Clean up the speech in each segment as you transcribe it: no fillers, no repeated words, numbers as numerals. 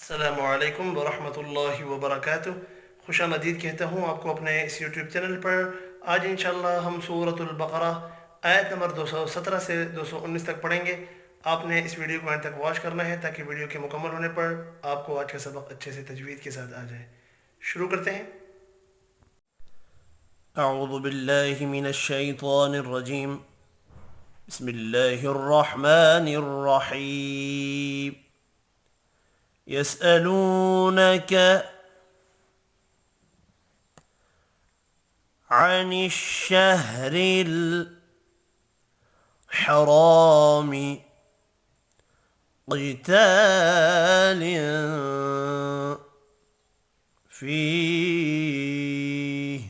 अस्सलामुअलैकुम वरहमतुल्लाहि वबरकातुह। खुश आमदीद कहता हूँ आपको अपने इस यूट्यूब चैनल पर। आज इंशाअल्लाह हम सूरतुल बकरा आयत नंबर 217 से 219 तक पढ़ेंगे। आपने इस वीडियो को अंत तक वॉच करना है ताकि वीडियो के मुकम्मल होने पर आपको आज का सबक अच्छे से तजवीद के साथ आ जाए। शुरू करते हैं। أعوذ بالله من الشيطان الرجيم. بسم الله الرحمن الرحيم. يسألونك عن الشهر الحرام قتال فيه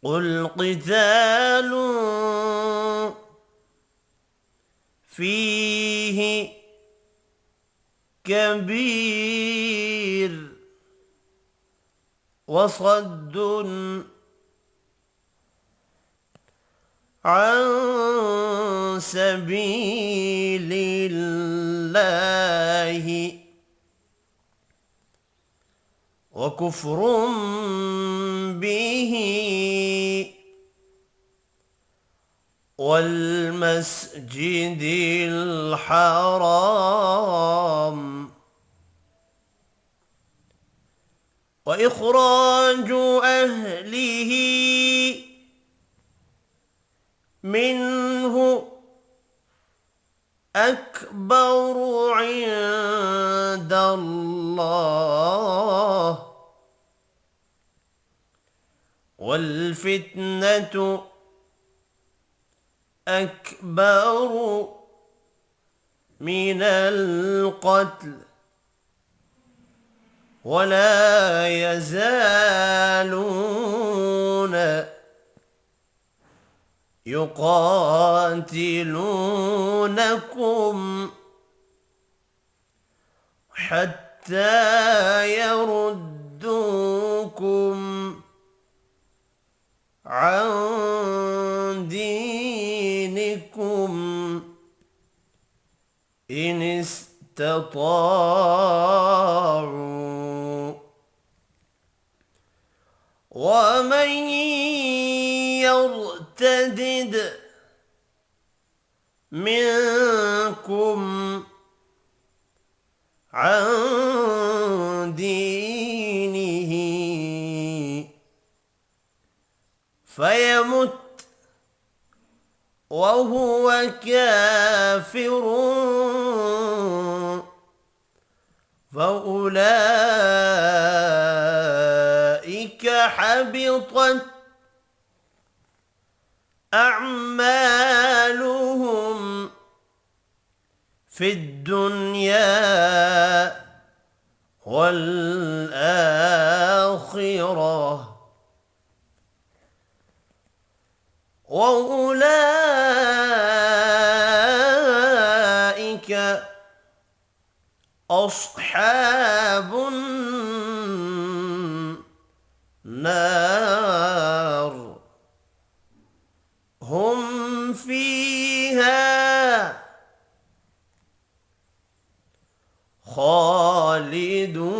قل قتال فيه كبير وصد عن سبيل الله وكفر به والمسجد الحرام وإخراج أهله منه أكبر عند الله والفتنة أكبر من القتل ولا يزالون يقاتلونكم حتى يردوكم عن دينكم إن استطاعوا ومن يرتدد منكم عن دينه فيمت وهو كافر فأولئك حبطت أعمالهم في الدنيا والآخرة وأولئك أصحاب النار هم فيها خالدون.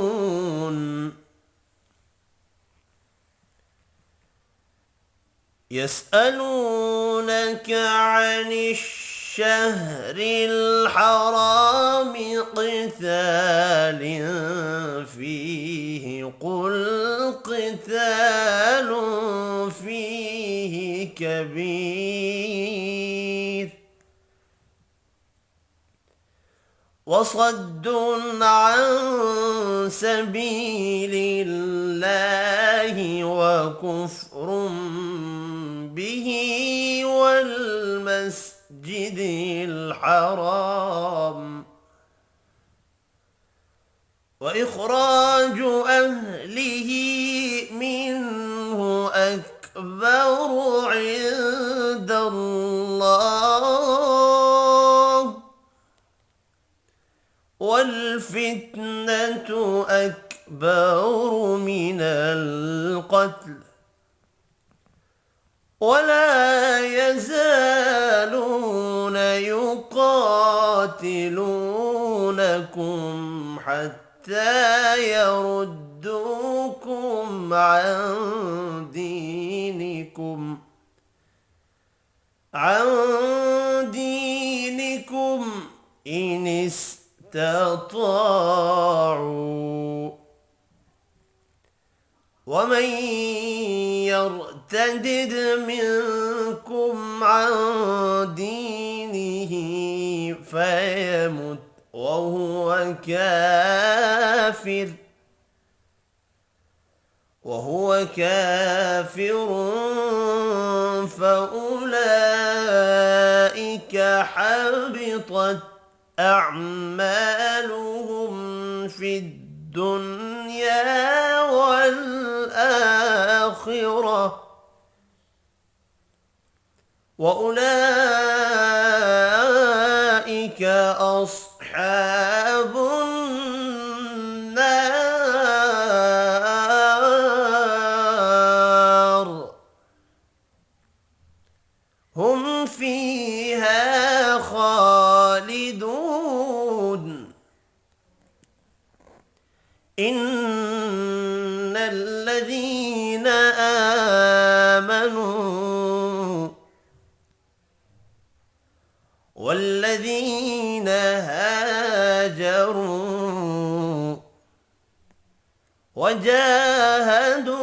يسألونك عن الشهر الحرام قتال فيه قل قتال فيه كبير وصد عن سبيل الله وكفر به والمسجد الحرام وإخراج أهله منه أكبر عند الله والفتنة أكبر من القتل ولا يزالون يقاتلونكم يستفتونكم حتى يردوكم عن دينكم إن استطاعوا. ومن يرتدد منكم عن دينه فيمت وهو كافر فأولئك حبطت أعمالهم في الدنيا والآخرة وأولئك أصحاب النار هم فيها خالدون. إن الذين آمنوا والذين هاجروا وجاهدوا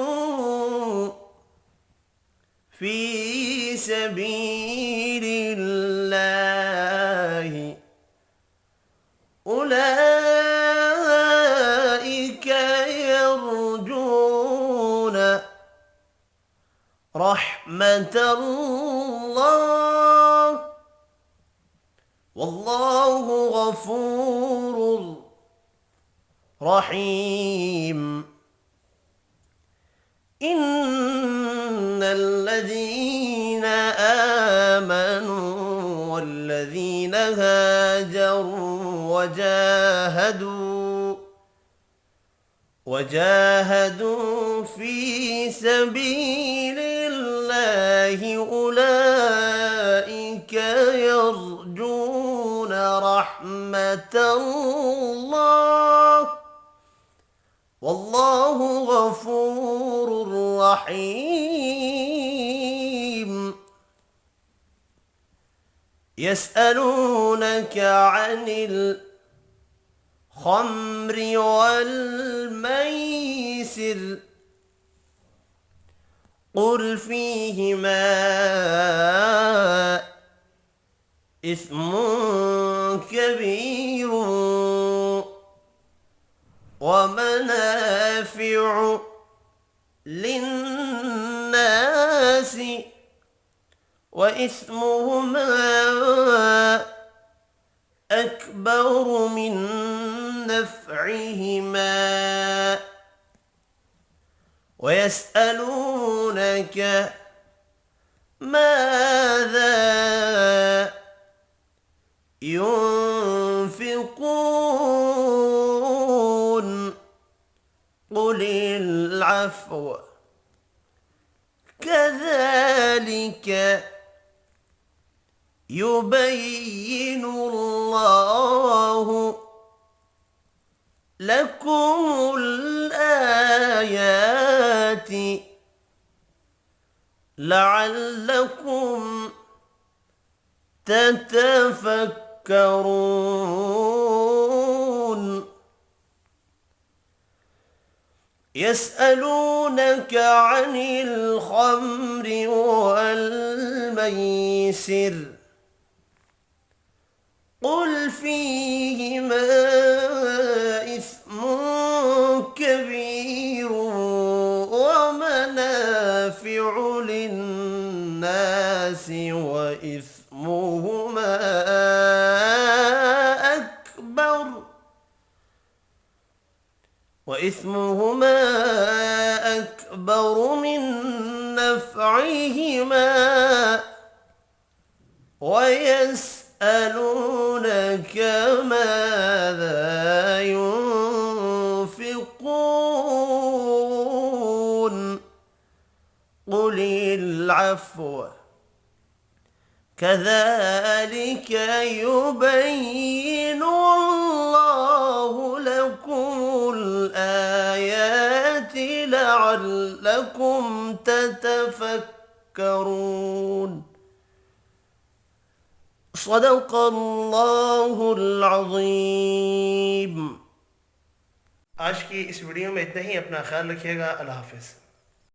في سبيل الله أولئك يرجون رحمة الله والله غفور رحيم. إن الذين آمنوا والذين هاجروا وجاهدوا في سبيل الله أولئك يرجون رحمة الله والله غفور رحيم. يسألونك عن الخمر والميسر قل فيهما إثم كبير ومنافع للناس وإثمهما أكبر من نفعهما ويسألونك ماذا ينفقون قل العفو كذلك يبين الله لكم الآيات لعلكم تتفكرون. يسألونك عن الخمر والميسر قل فيهما إثم كبير ومنافع للناس وإثمهما أكبر من نفعهما ويسألونك ماذا ينفقون قل العفو كذلك يبين الله لعلكم تتفكرون صدق الله العظيم। आज की इस वीडियो में इतना ही। अपना ख्याल रखिएगा। अल्लाह हाफिज़।